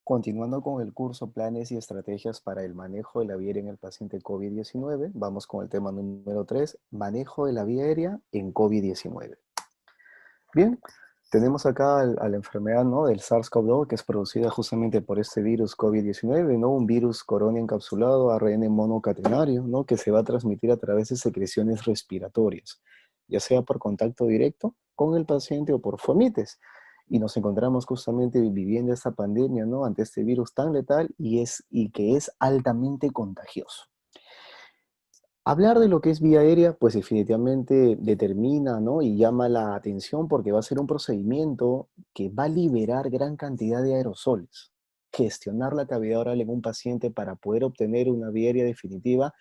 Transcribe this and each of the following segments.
Continuando con el curso Planes y estrategias para el manejo de la vía aérea en el paciente COVID-19, vamos con el tema número 3, manejo de la vía aérea en COVID-19. Bien, tenemos acá a la enfermedad, ¿no?, del SARS-CoV-2, que es producida justamente por este virus COVID-19, ¿no? Un virus corona encapsulado, ARN monocatenario, ¿no?, que se va a transmitir a través de secreciones respiratorias, ya sea por contacto directo con el paciente o por fomites. Y nos encontramos justamente viviendo esta pandemia, ¿no?, ante este virus tan letal y que es altamente contagioso. Hablar de lo que es vía aérea, pues definitivamente determina, ¿no?, y llama la atención porque va a ser un procedimiento que va a liberar gran cantidad de aerosoles. Gestionar la cavidad oral en un paciente para poder obtener una vía aérea definitiva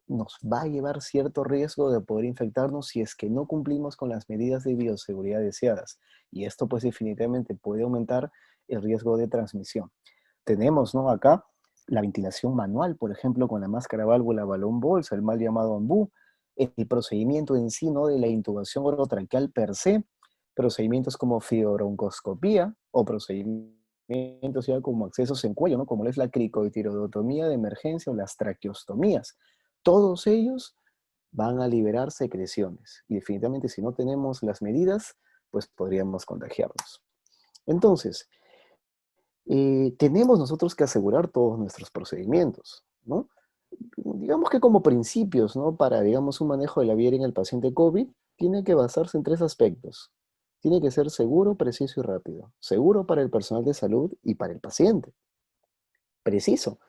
nos va a llevar cierto riesgo de poder infectarnos si es que no cumplimos con las medidas de bioseguridad deseadas. Y esto pues definitivamente puede aumentar el riesgo de transmisión. Tenemos, ¿no?, acá la ventilación manual, por ejemplo, con la máscara válvula balón bolsa, el mal llamado AMBU, el procedimiento en sí, ¿no?, de la intubación orotraqueal per se, procedimientos como fibroncoscopía o procedimientos ya como accesos en cuello, ¿no?, como es la cricotirodotomía de emergencia o las traqueostomías. Todos ellos van a liberar secreciones y definitivamente si no tenemos las medidas, pues podríamos contagiarnos. Entonces, tenemos nosotros que asegurar todos nuestros procedimientos, ¿no? Digamos que como principios, ¿no?, para, digamos, un manejo de la vía aérea en el paciente COVID, tiene que basarse en tres aspectos. Tiene que ser seguro, preciso y rápido. Seguro para el personal de salud y para el paciente. Preciso,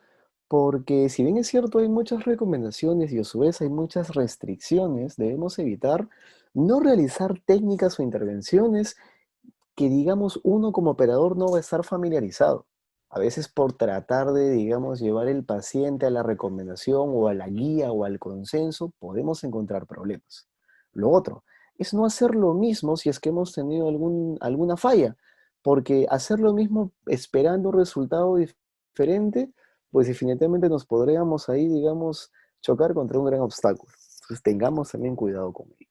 porque si bien es cierto, hay muchas recomendaciones y a su vez hay muchas restricciones, debemos evitar no realizar técnicas o intervenciones que, digamos, uno como operador no va a estar familiarizado. A veces por tratar de, digamos, llevar el paciente a la recomendación o a la guía o al consenso, podemos encontrar problemas. Lo otro es no hacer lo mismo si es que hemos tenido alguna falla, porque hacer lo mismo esperando un resultado diferente, pues definitivamente nos podríamos ahí, digamos, chocar contra un gran obstáculo. Entonces tengamos también cuidado con ello.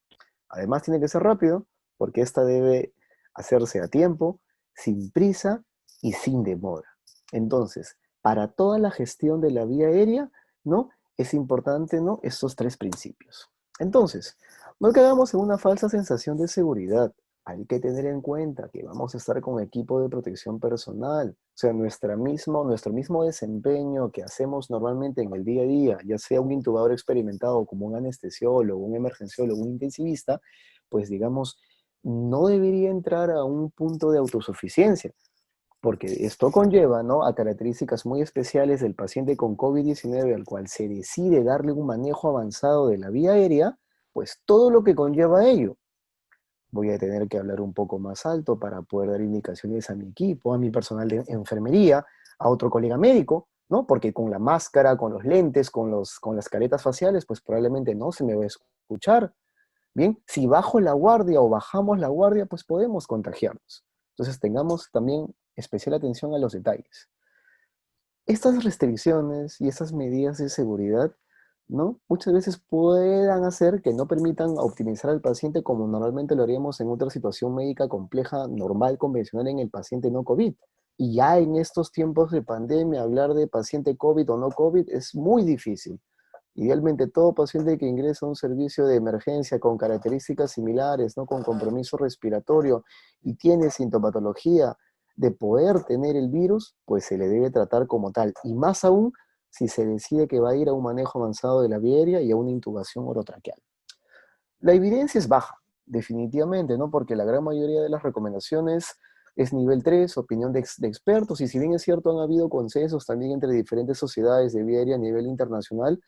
Además tiene que ser rápido, porque esta debe hacerse a tiempo, sin prisa y sin demora. Entonces, para toda la gestión de la vía aérea, ¿no?, es importante, ¿no?, estos tres principios. Entonces, no quedamos en una falsa sensación de seguridad. Hay que tener en cuenta que vamos a estar con equipo de protección personal. O sea, nuestro mismo desempeño que hacemos normalmente en el día a día, ya sea un intubador experimentado como un anestesiólogo, un emergenciólogo, un intensivista, pues digamos, no debería entrar a un punto de autosuficiencia, porque esto conlleva, ¿no?, a características muy especiales del paciente con COVID-19 al cual se decide darle un manejo avanzado de la vía aérea, pues todo lo que conlleva ello. Voy a tener que hablar un poco más alto para poder dar indicaciones a mi equipo, a mi personal de enfermería, a otro colega médico, ¿no? Porque con la máscara, con los lentes, con las caretas faciales, pues probablemente no se me va a escuchar. Bien, si bajo la guardia o bajamos la guardia, pues podemos contagiarnos. Entonces tengamos también especial atención a los detalles. Estas restricciones y estas medidas de seguridad, ¿no?, muchas veces puedan hacer que no permitan optimizar al paciente como normalmente lo haríamos en otra situación médica compleja, normal, convencional en el paciente no COVID. Y ya en estos tiempos de pandemia, hablar de paciente COVID o no COVID es muy difícil. Idealmente, todo paciente que ingresa a un servicio de emergencia con características similares, ¿no?, con compromiso respiratorio y tiene sintomatología de poder tener el virus, pues se le debe tratar como tal. Y más aún si se decide que va a ir a un manejo avanzado de la vía aérea y a una intubación orotraqueal. La evidencia es baja, definitivamente, ¿no?, porque la gran mayoría de las recomendaciones es nivel 3, opinión de expertos, y si bien es cierto, han habido consensos también entre diferentes sociedades de vía aérea a nivel internacional,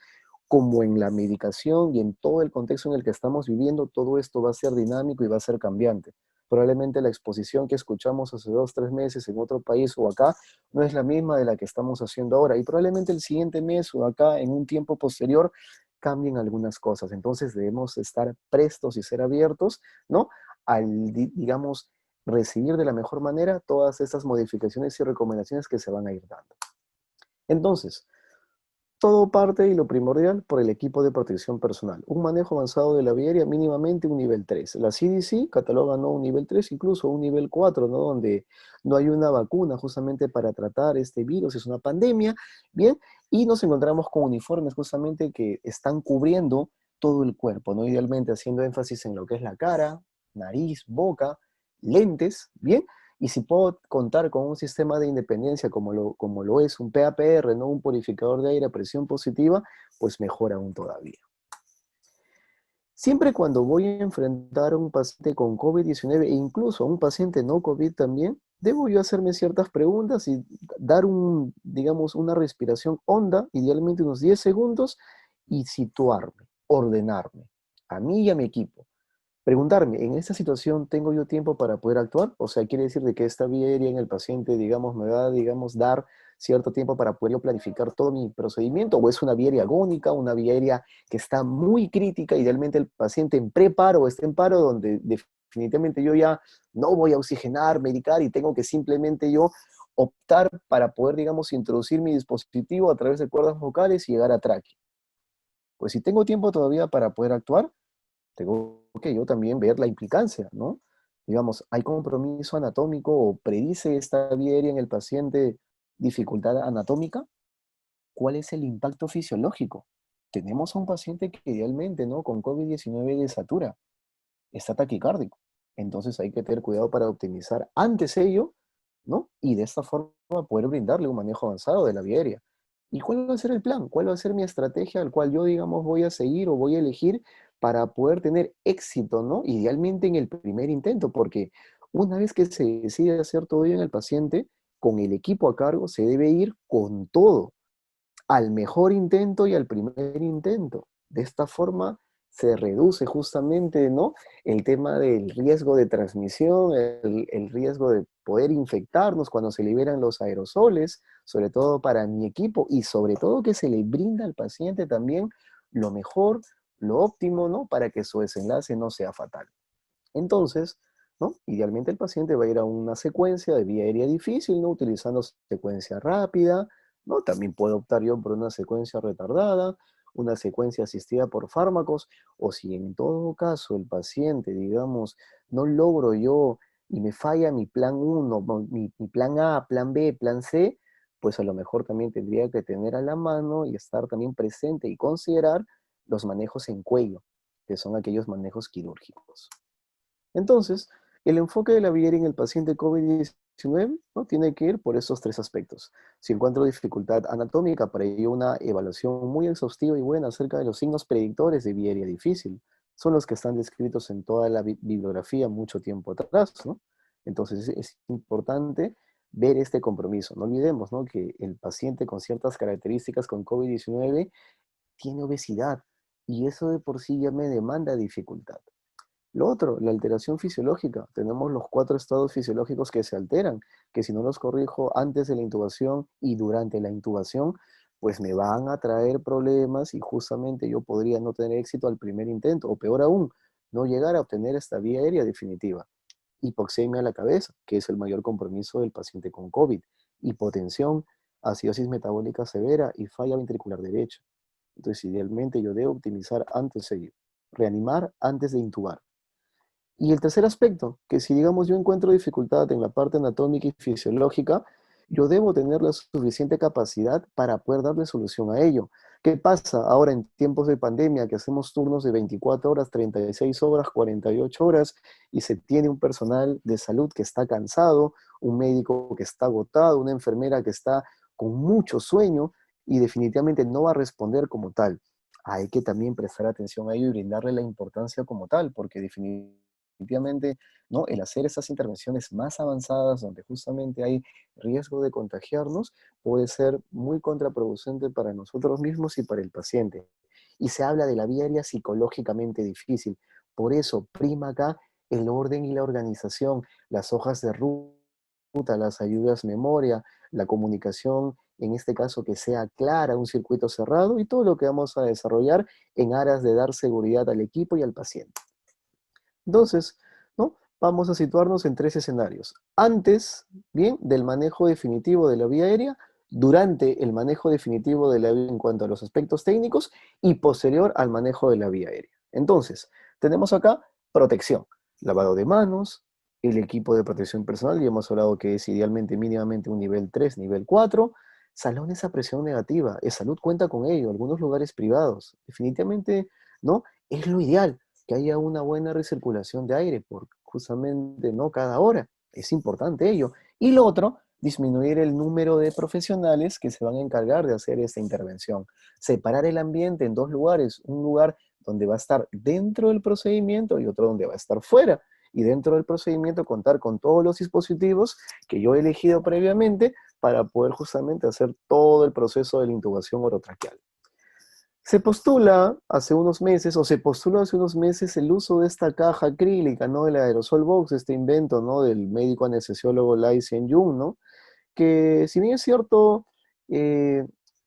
como en la medicación y en todo el contexto en el que estamos viviendo, todo esto va a ser dinámico y va a ser cambiante. Probablemente la exposición que escuchamos hace 2, 3 meses en otro país o acá no es la misma de la que estamos haciendo ahora. Y probablemente el siguiente mes o acá en un tiempo posterior cambien algunas cosas. Entonces debemos estar prestos y ser abiertos, ¿no?, al, digamos, recibir de la mejor manera todas estas modificaciones y recomendaciones que se van a ir dando. Entonces, Todo parte y lo primordial por el equipo de protección personal. Un manejo avanzado de la vía aérea mínimamente un nivel 3. La CDC cataloga no un nivel 3, incluso un nivel 4, ¿no? Donde no hay una vacuna justamente para tratar este virus, es una pandemia, ¿bien? Y nos encontramos con uniformes justamente que están cubriendo todo el cuerpo, ¿no? Idealmente haciendo énfasis en lo que es la cara, nariz, boca, lentes, ¿bien? Y si puedo contar con un sistema de independencia como lo es un PAPR, ¿no? Un purificador de aire a presión positiva, pues mejor aún todavía. Siempre cuando voy a enfrentar a un paciente con COVID-19 e incluso a un paciente no COVID también, debo yo hacerme ciertas preguntas y dar digamos, una respiración honda, idealmente unos 10 segundos, y situarme, ordenarme, a mí y a mi equipo. Preguntarme, ¿en esta situación tengo yo tiempo para poder actuar? O sea, quiere decir de que esta vía aérea en el paciente, digamos, me va, digamos, dar cierto tiempo para poder yo planificar todo mi procedimiento, o es una vía aérea agónica, una vía aérea que está muy crítica, idealmente el paciente en preparo o está en paro, donde definitivamente yo ya no voy a oxigenar, medicar y tengo que simplemente yo optar para poder, digamos, introducir mi dispositivo a través de cuerdas vocales y llegar a tráqueo. Pues si tengo tiempo todavía para poder actuar, tengo que yo también ver la implicancia, ¿no? Digamos, ¿hay compromiso anatómico o predice esta vía aérea en el paciente dificultad anatómica? ¿Cuál es el impacto fisiológico? Tenemos a un paciente que idealmente, ¿no? Con COVID-19 desatura, está taquicárdico. Entonces hay que tener cuidado para optimizar antes ello, ¿no? Y de esta forma poder brindarle un manejo avanzado de la vía aérea. ¿Y cuál va a ser el plan? ¿Cuál va a ser mi estrategia al cual yo, digamos, voy a seguir o voy a elegir para poder tener éxito, ¿no? Idealmente en el primer intento, porque una vez que se decide hacer todo ello en el paciente, con el equipo a cargo se debe ir con todo al mejor intento y al primer intento. De esta forma se reduce justamente, ¿no? El tema del riesgo de transmisión, el riesgo de poder infectarnos cuando se liberan los aerosoles, sobre todo para mi equipo, y sobre todo que se le brinda al paciente también lo mejor, lo óptimo, ¿no? Para que su desenlace no sea fatal. Entonces, ¿no? Idealmente el paciente va a ir a una secuencia de vía aérea difícil, ¿no? Utilizando secuencia rápida, ¿no? También puedo optar yo por una secuencia retardada, una secuencia asistida por fármacos, o si en todo caso el paciente, digamos, no logro yo y me falla mi plan uno, mi plan A, plan B, plan C, pues a lo mejor también tendría que tener a la mano y estar también presente y considerar los manejos en cuello, que son aquellos manejos quirúrgicos. Entonces, el enfoque de la vía aérea en el paciente COVID-19, ¿no? Tiene que ir por esos tres aspectos. Si encuentro dificultad anatómica, para ello una evaluación muy exhaustiva y buena acerca de los signos predictores de vía aérea difícil. Son los que están descritos en toda la bibliografía mucho tiempo atrás, ¿no? Entonces es importante ver este compromiso. No olvidemos, ¿no? Que el paciente con ciertas características con COVID-19 tiene obesidad y eso de por sí ya me demanda dificultad. Lo otro, la alteración fisiológica. Tenemos los 4 estados fisiológicos que se alteran, que si no los corrijo antes de la intubación y durante la intubación, pues me van a traer problemas y justamente yo podría no tener éxito al primer intento, o peor aún, no llegar a obtener esta vía aérea definitiva. Hipoxemia a la cabeza, que es el mayor compromiso del paciente con COVID. Hipotensión, acidosis metabólica severa y falla ventricular derecha. Entonces, idealmente yo debo optimizar antes de ello. Reanimar antes de intubar. Y el tercer aspecto, que si digamos yo encuentro dificultad en la parte anatómica y fisiológica, yo debo tener la suficiente capacidad para poder darle solución a ello. ¿Qué pasa ahora en tiempos de pandemia que hacemos turnos de 24 horas, 36 horas, 48 horas y se tiene un personal de salud que está cansado, un médico que está agotado, una enfermera que está con mucho sueño y definitivamente no va a responder como tal? Hay que también prestar atención a ello y brindarle la importancia como tal, porque definitivamente, ¿no? El hacer esas intervenciones más avanzadas, donde justamente hay riesgo de contagiarnos, puede ser muy contraproducente para nosotros mismos y para el paciente. Y se habla de la vía aérea psicológicamente difícil. Por eso prima acá el orden y la organización, las hojas de ruta, las ayudas memoria, la comunicación, en este caso que sea clara, un circuito cerrado y todo lo que vamos a desarrollar en aras de dar seguridad al equipo y al paciente. Entonces, ¿no? Vamos a situarnos en tres escenarios. Antes, bien, del manejo definitivo de la vía aérea durante el manejo definitivo de la vía en cuanto a los aspectos técnicos y posterior al manejo de la vía aérea. Entonces, tenemos acá protección, lavado de manos, el equipo de protección personal, ya hemos hablado que es idealmente mínimamente un nivel 3, nivel 4, salones a presión negativa, salud cuenta con ello, algunos lugares privados, definitivamente, ¿no? Es lo ideal, que haya una buena recirculación de aire, por justamente no cada hora, es importante ello. Y lo otro, disminuir el número de profesionales que se van a encargar de hacer esta intervención. Separar el ambiente en dos lugares, un lugar donde va a estar dentro del procedimiento y otro donde va a estar fuera. Y dentro del procedimiento contar con todos los dispositivos que yo he elegido previamente para poder justamente hacer todo el proceso de la intubación orotraqueal. Se postula hace unos meses, o se postuló hace unos meses, el uso de esta caja acrílica, ¿no? Del aerosol box, este invento, ¿no? Del médico anestesiólogo Lai Hsien-Yun, ¿no? Que si bien es cierto, eh,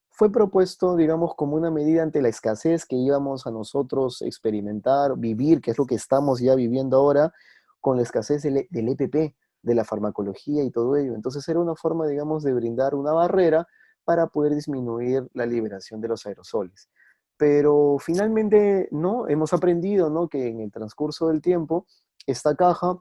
fue propuesto, digamos, como una medida ante la escasez que íbamos a nosotros experimentar, vivir, que es lo que estamos ya viviendo ahora, con la escasez del EPP, de la farmacología y todo ello. Entonces era una forma, digamos, de brindar una barrera para poder disminuir la liberación de los aerosoles. Pero finalmente, ¿no? Hemos aprendido, ¿no? Que en el transcurso del tiempo, esta caja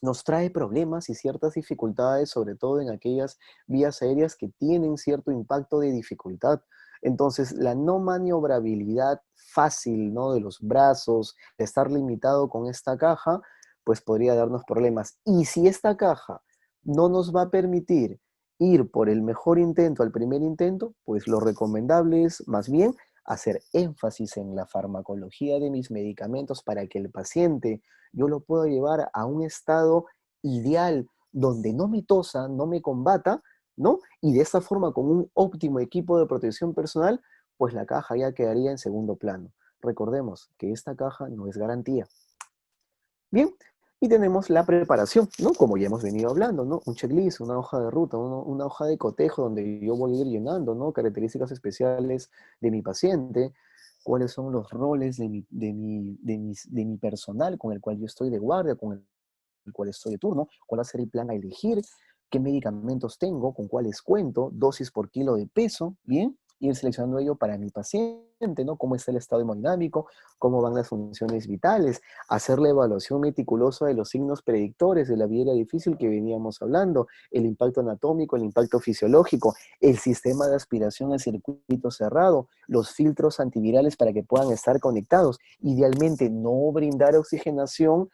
nos trae problemas y ciertas dificultades, sobre todo en aquellas vías aéreas que tienen cierto impacto de dificultad. Entonces, la no maniobrabilidad fácil, ¿no? De los brazos, de estar limitado con esta caja, pues podría darnos problemas. Y si esta caja no nos va a permitir ir por el mejor intento al primer intento, pues lo recomendable es más bien hacer énfasis en la farmacología de mis medicamentos para que el paciente yo lo puedo llevar a un estado ideal donde no me tosa, no me combata, ¿no? Y de esta forma, con un óptimo equipo de protección personal, pues la caja ya quedaría en segundo plano. Recordemos que esta caja no es garantía. Bien, y tenemos la preparación, ¿no? Como ya hemos venido hablando, ¿no? Un checklist, una hoja de ruta, una hoja de cotejo donde yo voy a ir llenando, ¿no? Características especiales de mi paciente, cuáles son los roles de mi personal con el cual yo estoy de guardia, con el cual estoy de turno, cuál va a ser el plan a elegir, qué medicamentos tengo, con cuáles cuento, dosis por kilo de peso, ¿bien? Ir seleccionando ello para mi paciente, ¿no? Cómo está el estado hemodinámico, cómo van las funciones vitales, hacer la evaluación meticulosa de los signos predictores de la vía difícil que veníamos hablando, el impacto anatómico, el impacto fisiológico, el sistema de aspiración al circuito cerrado, los filtros antivirales para que puedan estar conectados. Idealmente, no brindar oxigenación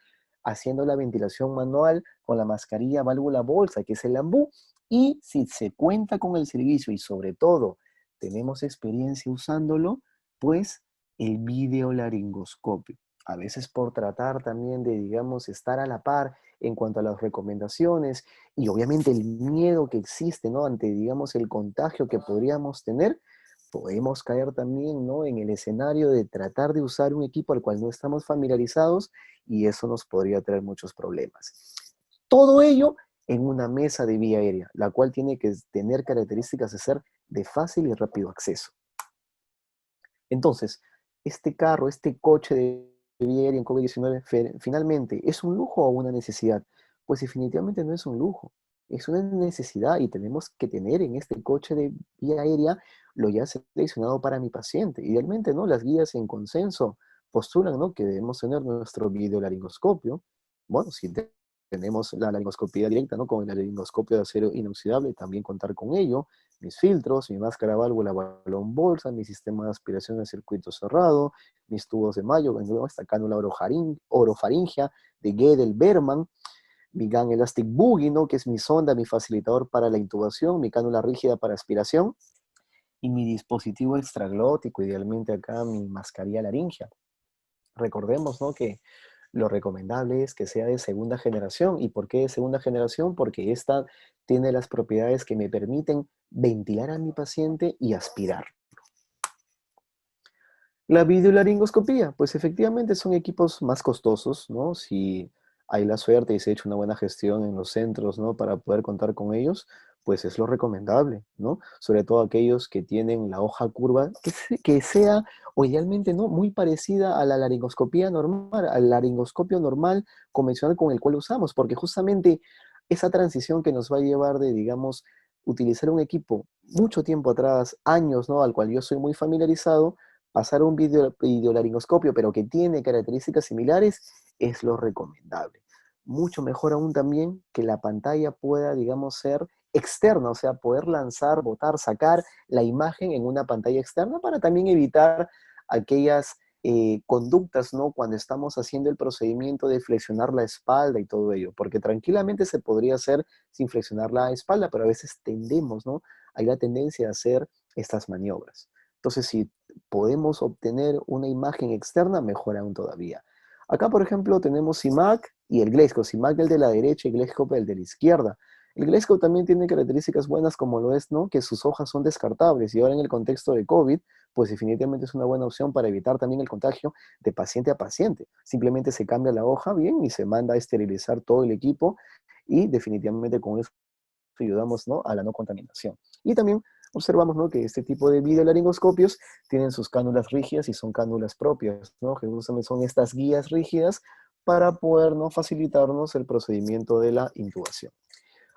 haciendo la ventilación manual con la mascarilla válvula bolsa, que es el ambú, y si se cuenta con el servicio y sobre todo tenemos experiencia usándolo, pues el videolaringoscopio. A veces por tratar también de, digamos, estar a la par en cuanto a las recomendaciones y obviamente el miedo que existe, ¿no? Ante, digamos, el contagio que podríamos tener, podemos caer también, ¿no? En el escenario de tratar de usar un equipo al cual no estamos familiarizados y eso nos podría traer muchos problemas. Todo ello en una mesa de vía aérea, la cual tiene que tener características de ser de fácil y rápido acceso. Entonces, este carro, este coche de vía aérea en COVID-19, finalmente, ¿es un lujo o una necesidad? Pues definitivamente no es un lujo, es una necesidad y tenemos que tener en este coche de vía aérea lo ya seleccionado para mi paciente. Idealmente, ¿no? Las guías en consenso postulan, ¿no? Que debemos tener nuestro videolaringoscopio. Bueno, si tenemos la laringoscopía directa, ¿no? Con el laringoscopio de acero inoxidable, también contar con ello, mis filtros, mi máscara válvula balón bolsa, mi sistema de aspiración de circuito cerrado, mis tubos de mayo, esta cánula orofaringea de Gedel-Berman, mi GAN Elastic Boogie, ¿no? Que es mi sonda, mi facilitador para la intubación, mi cánula rígida para aspiración, y mi dispositivo extraglótico, idealmente acá mi mascarilla laringea. Recordemos, ¿no? Que lo recomendable es que sea de segunda generación. ¿Y por qué de segunda generación? Porque esta tiene las propiedades que me permiten ventilar a mi paciente y aspirar. La videolaringoscopía, pues efectivamente son equipos más costosos, ¿no? Si hay la suerte y se ha hecho una buena gestión en los centros, ¿no? Para poder contar con ellos, pues es lo recomendable, ¿no? Sobre todo aquellos que tienen la hoja curva, que sea, o idealmente, ¿no? Muy parecida a la laringoscopía normal, al laringoscopio normal convencional con el cual usamos, porque justamente esa transición que nos va a llevar de, digamos, utilizar un equipo mucho tiempo atrás, años, ¿no? Al cual yo soy muy familiarizado, pasar un videolaringoscopio, pero que tiene características similares, es lo recomendable. Mucho mejor aún también que la pantalla pueda, digamos, ser externa, o sea, poder lanzar, botar, sacar la imagen en una pantalla externa para también evitar aquellas conductas, ¿no? Cuando estamos haciendo el procedimiento de flexionar la espalda y todo ello, porque tranquilamente se podría hacer sin flexionar la espalda, pero a veces tendemos, ¿no? Hay la tendencia a hacer estas maniobras. Entonces, si podemos obtener una imagen externa, mejor aún todavía. Acá, por ejemplo, tenemos CIMAC y el Glesco. CIMAC el de la derecha y Glesco el de la izquierda. El Glesco también tiene características buenas como lo es, ¿no? Que sus hojas son descartables y ahora en el contexto de COVID, pues definitivamente es una buena opción para evitar también el contagio de paciente a paciente. Simplemente se cambia la hoja bien y se manda a esterilizar todo el equipo y definitivamente con eso ayudamos, ¿no? A la no contaminación. Y también observamos, ¿no? Que este tipo de videolaringoscopios tienen sus cánulas rígidas y son cánulas propias, ¿no? Que justamente son estas guías rígidas para poder, ¿no? Facilitarnos el procedimiento de la intubación.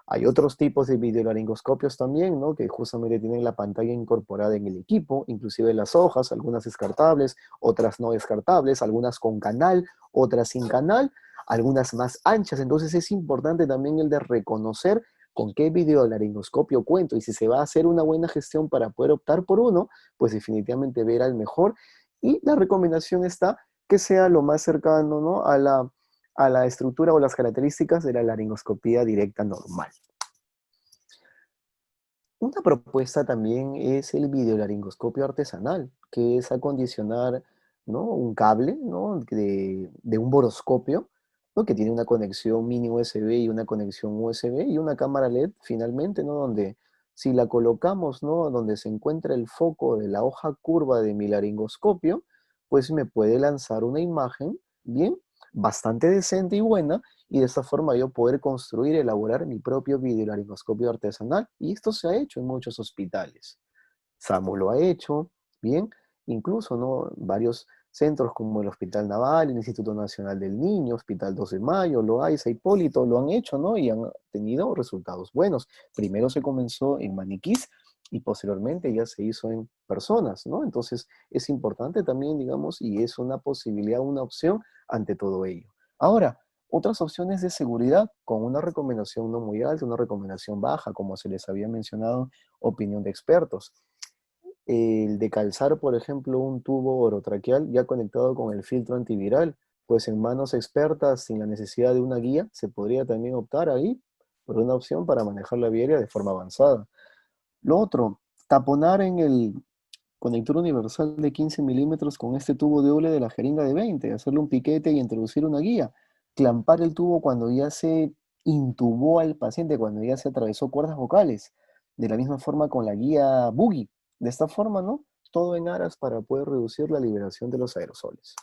Hay otros tipos de videolaringoscopios también, ¿no? Que justamente tienen la pantalla incorporada en el equipo, inclusive las hojas, algunas descartables, otras no descartables, algunas con canal, otras sin canal, algunas más anchas. Entonces es importante también el de reconocer con qué videolaringoscopio cuento y si se va a hacer una buena gestión para poder optar por uno, pues definitivamente ver al mejor. Y la recomendación está que sea lo más cercano, ¿no? A la estructura o las características de la laringoscopía directa normal. Una propuesta también es el videolaringoscopio artesanal, que es acondicionar, ¿no? Un cable, ¿no? De un boroscopio, ¿no? Que tiene una conexión mini USB y una conexión USB y una cámara LED finalmente, ¿no? Donde si la colocamos, ¿no? Donde se encuentra el foco de la hoja curva de mi laringoscopio, pues me puede lanzar una imagen, bien, bastante decente y buena, y de esta forma yo poder construir, elaborar mi propio videolaringoscopio artesanal. Y esto se ha hecho en muchos hospitales. SAMU lo ha hecho, bien, incluso, ¿no? Varios centros como el Hospital Naval, el Instituto Nacional del Niño, Hospital 2 de Mayo, Loaiza, Hipólito, lo han hecho, ¿no? Y han tenido resultados buenos. Primero se comenzó en maniquís y posteriormente ya se hizo en personas, ¿no? Entonces es importante también, digamos, y es una posibilidad, una opción ante todo ello. Ahora, otras opciones de seguridad con una recomendación no muy alta, una recomendación baja, como se les había mencionado, opinión de expertos. El de calzar, por ejemplo, un tubo orotraqueal ya conectado con el filtro antiviral, pues en manos expertas, sin la necesidad de una guía, se podría también optar ahí por una opción para manejar la vía aérea de forma avanzada. Lo otro, taponar en el conector universal de 15 milímetros con este tubo de hule de la jeringa de 20, hacerle un piquete y introducir una guía. Clampar el tubo cuando ya se intubó al paciente, cuando ya se atravesó cuerdas vocales. De la misma forma con la guía Boogie. De esta forma, ¿no? Todo en aras para poder reducir la liberación de los aerosoles.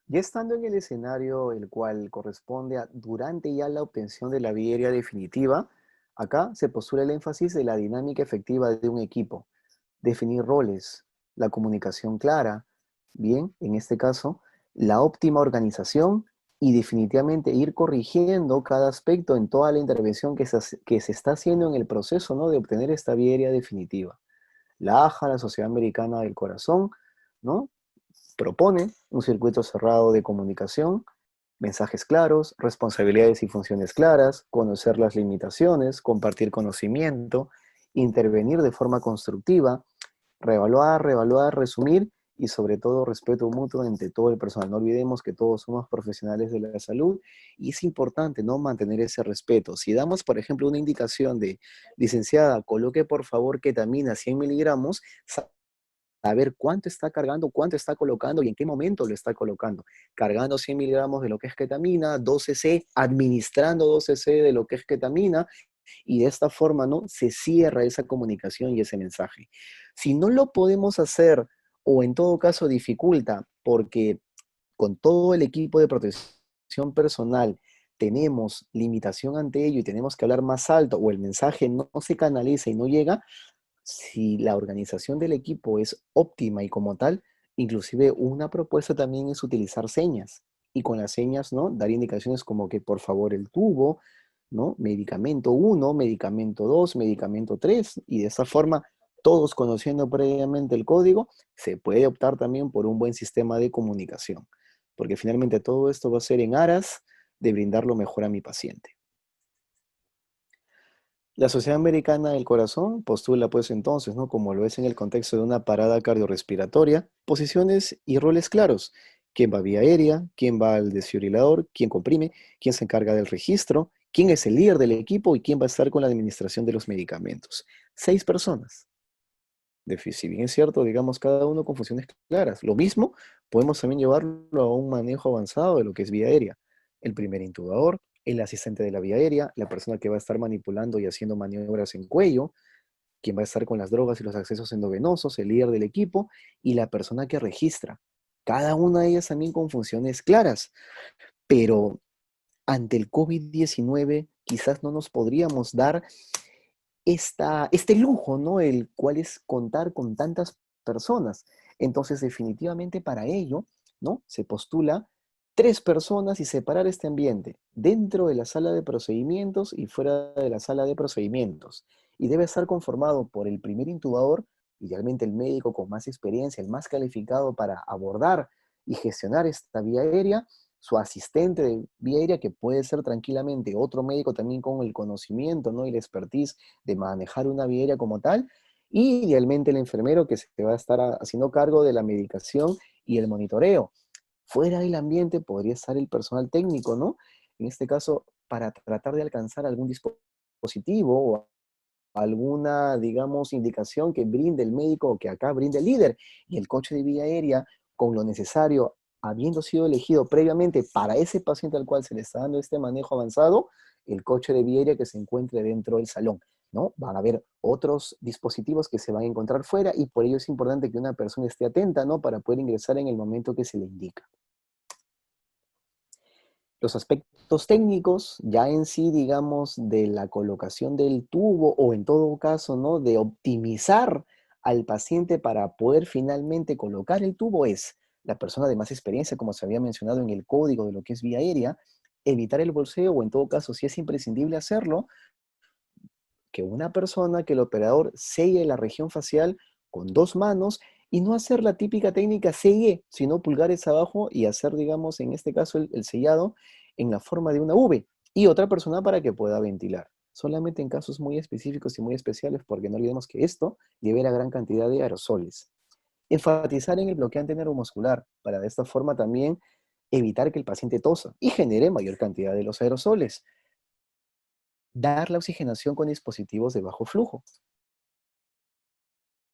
Ya estando en el escenario el cual corresponde a durante ya la obtención de la vía aérea definitiva, acá se postula el énfasis de la dinámica efectiva de un equipo, definir roles, la comunicación clara, bien, en este caso, la óptima organización y definitivamente ir corrigiendo cada aspecto en toda la intervención que se está haciendo en el proceso, ¿no? De obtener esta vía aérea definitiva. La AJA, la Sociedad Americana del Corazón, ¿no? Propone un circuito cerrado de comunicación, mensajes claros, responsabilidades y funciones claras, conocer las limitaciones, compartir conocimiento, intervenir de forma constructiva, reevaluar, reevaluar, resumir y sobre todo respeto mutuo entre todo el personal. No olvidemos que todos somos profesionales de la salud y es importante, ¿no? Mantener ese respeto. Si damos, por ejemplo, una indicación de licenciada, coloque por favor ketamina 100 miligramos, saber cuánto está cargando, cuánto está colocando y en qué momento lo está colocando. Cargando 100 miligramos de lo que es ketamina, 12C, administrando 12C de lo que es ketamina, y de esta forma, ¿no? Se cierra esa comunicación y ese mensaje. Si no lo podemos hacer, o en todo caso dificulta, porque con todo el equipo de protección personal tenemos limitación ante ello y tenemos que hablar más alto, o el mensaje no se canaliza y no llega, si la organización del equipo es óptima y como tal, inclusive una propuesta también es utilizar señas y con las señas, ¿no? Dar indicaciones como que por favor el tubo, ¿no? Medicamento uno, medicamento 2, medicamento 3, y de esa forma, todos conociendo previamente el código, se puede optar también por un buen sistema de comunicación, porque finalmente todo esto va a ser en aras de brindar lo mejor a mi paciente. La Sociedad Americana del Corazón postula pues entonces, ¿no? Como lo es en el contexto de una parada cardiorrespiratoria, posiciones y roles claros. ¿Quién va vía aérea? ¿Quién va al desfibrilador? ¿Quién comprime? ¿Quién se encarga del registro? ¿Quién es el líder del equipo? ¿Y quién va a estar con la administración de los medicamentos? 6 personas. Si bien es cierto, digamos, cada uno con funciones claras. Lo mismo podemos también llevarlo a un manejo avanzado de lo que es vía aérea. El primer intubador, el asistente de la vía aérea, la persona que va a estar manipulando y haciendo maniobras en cuello, quien va a estar con las drogas y los accesos endovenosos, el líder del equipo y la persona que registra. Cada una de ellas también con funciones claras, pero ante el COVID-19 quizás no nos podríamos dar este lujo, ¿no? El cual es contar con tantas personas. Entonces, definitivamente para ello, ¿no? Se postula 3 personas y separar este ambiente dentro de la sala de procedimientos y fuera de la sala de procedimientos. Y debe estar conformado por el primer intubador, idealmente el médico con más experiencia, el más calificado para abordar y gestionar esta vía aérea, su asistente de vía aérea, que puede ser tranquilamente otro médico también con el conocimiento, ¿no? Y la expertise de manejar una vía aérea como tal, y idealmente el enfermero que se va a estar haciendo cargo de la medicación y el monitoreo. Fuera del ambiente podría estar el personal técnico, ¿no? En este caso, para tratar de alcanzar algún dispositivo o alguna, digamos, indicación que brinde el médico o que acá brinde el líder. Y el coche de vía aérea, con lo necesario, habiendo sido elegido previamente para ese paciente al cual se le está dando este manejo avanzado, el coche de vía aérea que se encuentre dentro del salón, ¿no? Van a haber otros dispositivos que se van a encontrar fuera y por ello es importante que una persona esté atenta, ¿no? Para poder ingresar en el momento que se le indica. Los aspectos técnicos, ya en sí, digamos, de la colocación del tubo o en todo caso, ¿no? De optimizar al paciente para poder finalmente colocar el tubo es la persona de más experiencia, como se había mencionado en el código de lo que es vía aérea, evitar el bolseo o en todo caso, si es imprescindible hacerlo, que una persona, que el operador selle la región facial con 2 manos y no hacer la típica técnica selle, sino pulgares abajo y hacer, digamos, en este caso el sellado en la forma de una V y otra persona para que pueda ventilar. Solamente en casos muy específicos y muy especiales, porque no olvidemos que esto libera gran cantidad de aerosoles. Enfatizar en el bloqueante neuromuscular para de esta forma también evitar que el paciente tosa y genere mayor cantidad de los aerosoles. Dar la oxigenación con dispositivos de bajo flujo.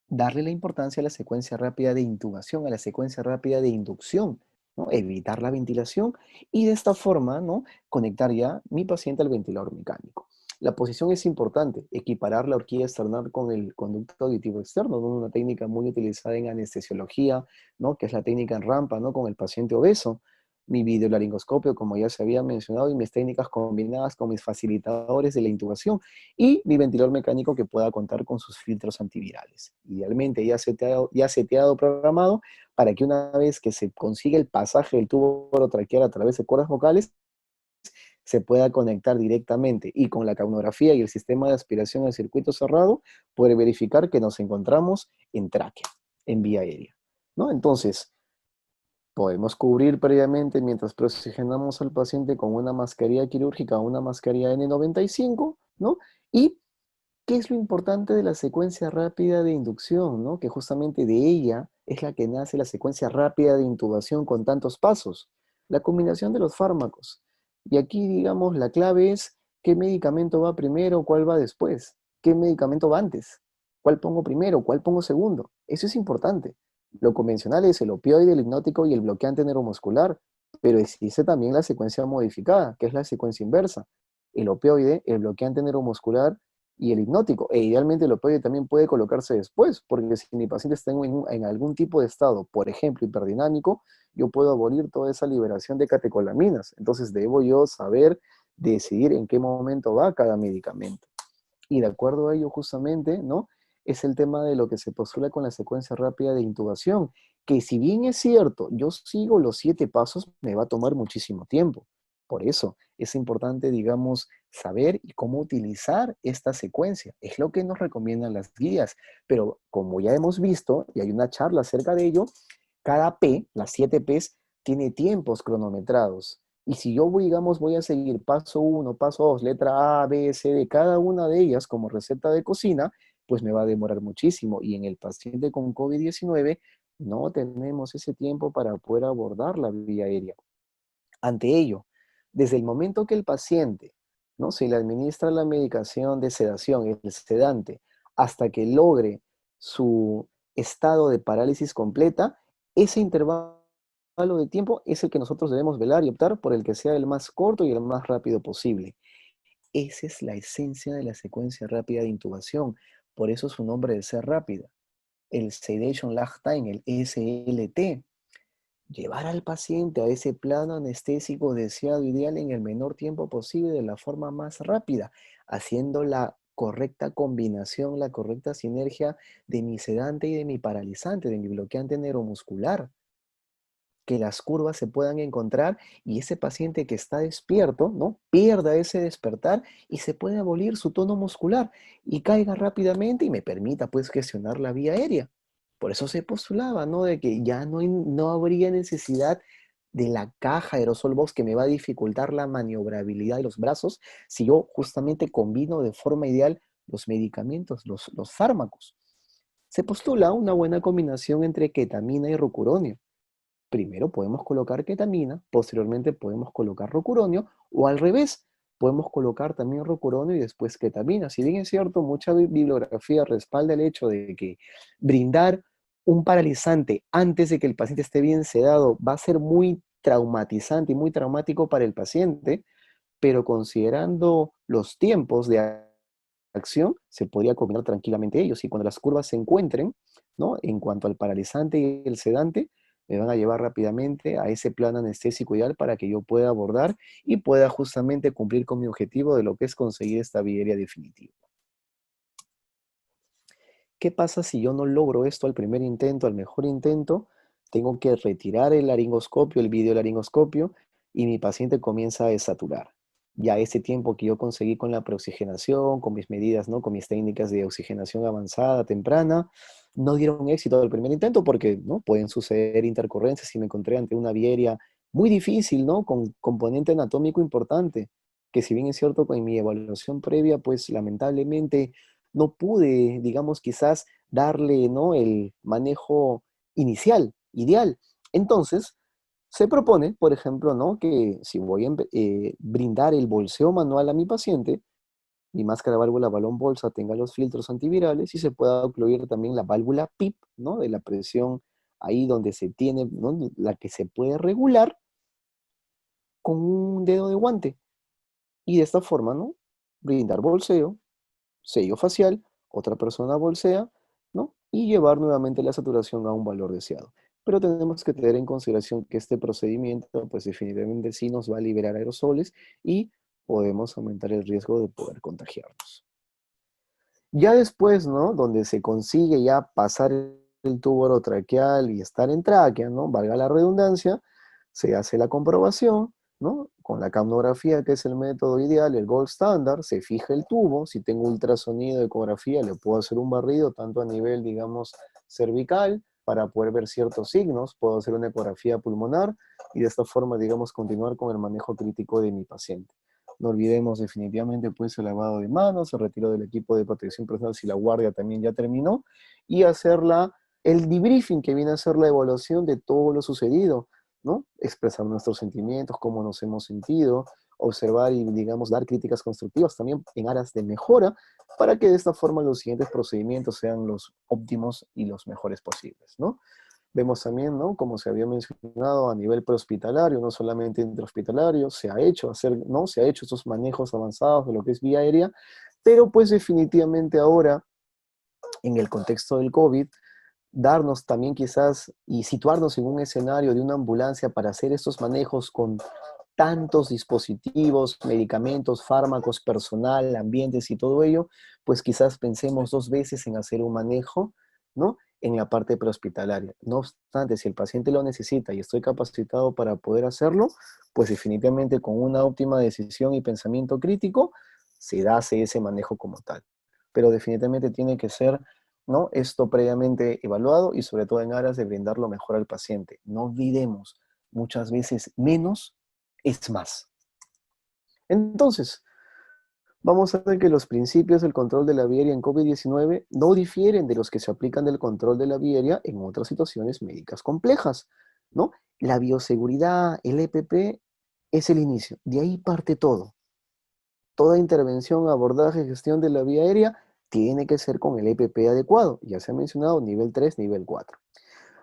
Darle la importancia a la secuencia rápida de intubación, a la secuencia rápida de inducción, ¿no? Evitar la ventilación y de esta forma, ¿no? Conectar ya mi paciente al ventilador mecánico. La posición es importante, equiparar la horquilla externa con el conducto auditivo externo, ¿no? Una técnica muy utilizada en anestesiología, ¿no? Que es la técnica en rampa, ¿no? Con el paciente obeso. Mi videolaringoscopio, como ya se había mencionado, y mis técnicas combinadas con mis facilitadores de la intubación y mi ventilador mecánico que pueda contar con sus filtros antivirales. Idealmente ya seteado, programado para que una vez que se consiga el pasaje del tubo orotraqueal a través de cuerdas vocales, se pueda conectar directamente y con la capnografía y el sistema de aspiración al circuito cerrado, puede verificar que nos encontramos en tráquea, en vía aérea, ¿no? Entonces, podemos cubrir previamente mientras preoxigenamos al paciente con una mascarilla quirúrgica o una mascarilla N95, ¿no? Y ¿qué es lo importante de la secuencia rápida de inducción, ¿no? Que justamente de ella es la que nace la secuencia rápida de intubación con tantos pasos. La combinación de los fármacos. Y aquí, digamos, la clave es qué medicamento va primero, cuál va después, qué medicamento va antes, cuál pongo primero, cuál pongo segundo. Eso es importante. Lo convencional es el opioide, el hipnótico y el bloqueante neuromuscular, pero existe también la secuencia modificada, que es la secuencia inversa. El opioide, el bloqueante neuromuscular y el hipnótico. E idealmente el opioide también puede colocarse después, porque si mi paciente está en algún tipo de estado, por ejemplo, hiperdinámico, yo puedo abolir toda esa liberación de catecolaminas. Entonces debo yo saber decidir en qué momento va cada medicamento. Y de acuerdo a ello, justamente, ¿no? Es el tema de lo que se postula con la secuencia rápida de intubación, que si bien es cierto, yo sigo los 7 pasos, me va a tomar muchísimo tiempo. Por eso es importante, digamos, saber y cómo utilizar esta secuencia. Es lo que nos recomiendan las guías. Pero como ya hemos visto, y hay una charla acerca de ello, cada P, las 7 Ps, tiene tiempos cronometrados. Y si yo, digamos, voy a seguir paso uno, paso 2, letra A, B, C, de cada una de ellas como receta de cocina, pues me va a demorar muchísimo. Y en el paciente con COVID-19 no tenemos ese tiempo para poder abordar la vía aérea. Ante ello, desde el momento que el paciente, ¿no?, se le administra la medicación de sedación, el sedante, hasta que logre su estado de parálisis completa, ese intervalo de tiempo es el que nosotros debemos velar y optar por el que sea el más corto y el más rápido posible. Esa es la esencia de la secuencia rápida de intubación. Por eso su nombre de ser rápida. El Sedation Lag Time, el SLT. Llevar al paciente a ese plano anestésico deseado ideal en el menor tiempo posible de la forma más rápida, haciendo la correcta combinación, la correcta sinergia de mi sedante y de mi paralizante, de mi bloqueante neuromuscular, que las curvas se puedan encontrar y ese paciente que está despierto, ¿no?, pierda ese despertar y se pueda abolir su tono muscular y caiga rápidamente y me permita pues gestionar la vía aérea. Por eso se postulaba, ¿no?, de que ya no habría necesidad de la caja aerosol box que me va a dificultar la maniobrabilidad de los brazos si yo justamente combino de forma ideal los medicamentos, los fármacos. Se postula una buena combinación entre ketamina y rocuronio. Primero podemos colocar ketamina, posteriormente podemos colocar rocuronio, o al revés, podemos colocar también rocuronio y después ketamina. Si bien es cierto, mucha bibliografía respalda el hecho de que brindar un paralizante antes de que el paciente esté bien sedado va a ser muy traumatizante y muy traumático para el paciente, pero considerando los tiempos de acción, se podría combinar tranquilamente ellos. Y cuando las curvas se encuentren, ¿no?, en cuanto al paralizante y el sedante, me van a llevar rápidamente a ese plan anestésico ideal para que yo pueda abordar y pueda justamente cumplir con mi objetivo de lo que es conseguir esta vía definitiva. ¿Qué pasa si yo no logro esto al primer intento, al mejor intento? Tengo que retirar el laringoscopio, el videolaringoscopio, y mi paciente comienza a desaturar. Ya ese tiempo que yo conseguí con la preoxigenación, con mis medidas, ¿no?, con mis técnicas de oxigenación avanzada, temprana, no dieron éxito al primer intento porque, ¿no?, pueden suceder intercorrencias y me encontré ante una vía aérea muy difícil, ¿no?, con componente anatómico importante, que si bien es cierto, con mi evaluación previa, pues lamentablemente no pude, digamos, quizás darle, ¿no?, el manejo inicial, ideal. Entonces, se propone, por ejemplo, ¿no?, que si voy a brindar el bolseo manual a mi paciente, mi máscara válvula balón bolsa tenga los filtros antivirales y se pueda incluir también la válvula PIP, ¿no?, de la presión ahí donde se tiene, ¿no?, la que se puede regular con un dedo de guante. Y de esta forma, ¿no?, brindar bolseo, sello facial, otra persona bolsea, ¿no?, y llevar nuevamente la saturación a un valor deseado. Pero tenemos que tener en consideración que este procedimiento, pues definitivamente sí nos va a liberar aerosoles y podemos aumentar el riesgo de poder contagiarnos. Ya después, ¿no?, donde se consigue ya pasar el tubo orotraqueal y estar en tráquea, ¿no?, valga la redundancia, se hace la comprobación, ¿no?, con la capnografía, que es el método ideal, el gold standard, se fija el tubo. Si tengo ultrasonido de ecografía, le puedo hacer un barrido tanto a nivel, digamos, cervical, para poder ver ciertos signos, puedo hacer una ecografía pulmonar y de esta forma, digamos, continuar con el manejo crítico de mi paciente. No olvidemos definitivamente pues el lavado de manos, el retiro del equipo de protección personal si la guardia también ya terminó, y el debriefing, que viene a ser la evaluación de todo lo sucedido, ¿no? Expresar nuestros sentimientos, cómo nos hemos sentido, observar y, digamos, dar críticas constructivas también en aras de mejora, para que de esta forma los siguientes procedimientos sean los óptimos y los mejores posibles, ¿no? Vemos también, ¿no?, como se había mencionado a nivel prehospitalario, no solamente intrahospitalario, se ha hecho estos manejos avanzados de lo que es vía aérea, pero pues definitivamente ahora, en el contexto del COVID, darnos también quizás y situarnos en un escenario de una ambulancia para hacer estos manejos con tantos dispositivos, medicamentos, fármacos, personal, ambientes y todo ello, pues quizás pensemos dos veces en hacer un manejo, ¿no?, en la parte prehospitalaria. No obstante, si el paciente lo necesita y estoy capacitado para poder hacerlo, pues definitivamente con una óptima decisión y pensamiento crítico, se hace ese manejo como tal. Pero definitivamente tiene que ser, ¿no?, esto previamente evaluado y sobre todo en aras de brindar lo mejor al paciente. No olvidemos, muchas veces menos es más. Entonces, vamos a ver que los principios del control de la vía aérea en COVID-19 no difieren de los que se aplican del control de la vía aérea en otras situaciones médicas complejas, ¿no? La bioseguridad, el EPP, es el inicio. De ahí parte todo. Toda intervención, abordaje, gestión de la vía aérea tiene que ser con el EPP adecuado. Ya se ha mencionado nivel 3, nivel 4.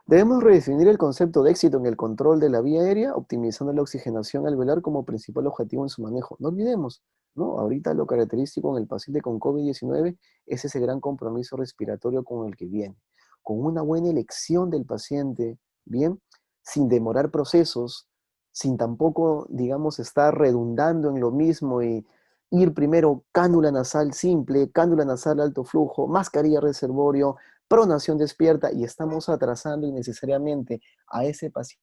Debemos redefinir el concepto de éxito en el control de la vía aérea, optimizando la oxigenación alveolar como principal objetivo en su manejo. No olvidemos, ¿no? Ahorita lo característico en el paciente con COVID-19 es ese gran compromiso respiratorio con el que viene. Con una buena elección del paciente, ¿bien? Sin demorar procesos, sin tampoco, digamos, estar redundando en lo mismo y ir primero cánula nasal simple, cánula nasal alto flujo, mascarilla reservorio, pronación despierta, y estamos atrasando innecesariamente a ese paciente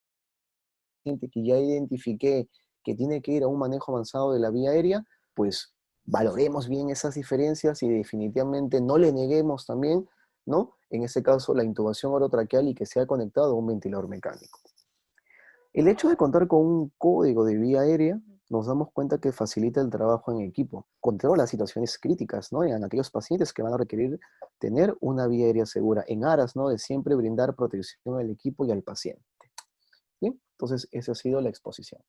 que ya identifiqué que tiene que ir a un manejo avanzado de la vía aérea, pues valoremos bien esas diferencias y definitivamente no le neguemos también, ¿no? En este caso, la intubación orotraqueal y que sea conectado a un ventilador mecánico. El hecho de contar con un código de vía aérea nos damos cuenta que facilita el trabajo en equipo, controla situaciones críticas, ¿no? En aquellos pacientes que van a requerir tener una vía aérea segura, en aras, ¿no?, de siempre brindar protección al equipo y al paciente. ¿Bien? Entonces, esa ha sido la exposición.